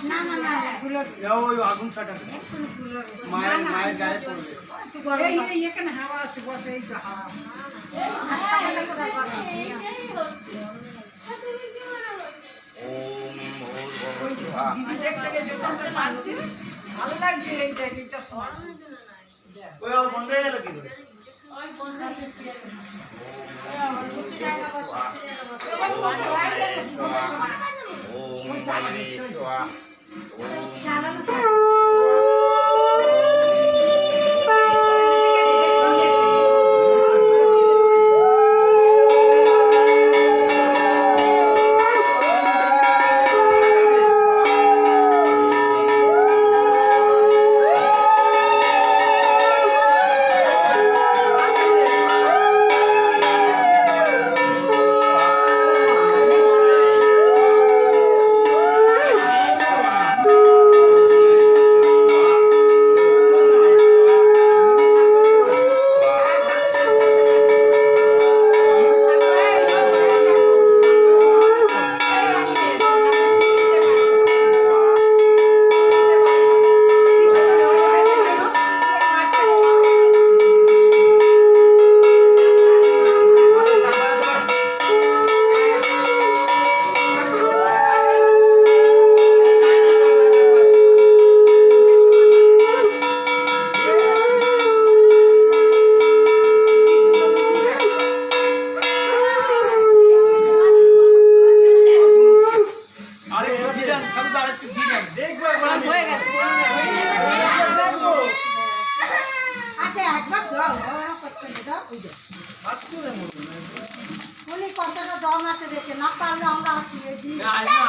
না না না ওই আগুন ছাটা মায়ের গায়ে পড়বে এখানে হাওয়া আছে বসে এই তো হাওয়া ভালো লাগছে এইটা ওই বন্ধ হয়ে গেল কি করে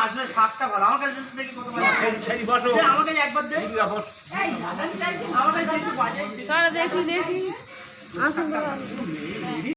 আসলে শাকটা ভালো আমার কাছে দেখি কত আমার কাছে একবার দেখ আমার কাছে একটু বাজে দেখি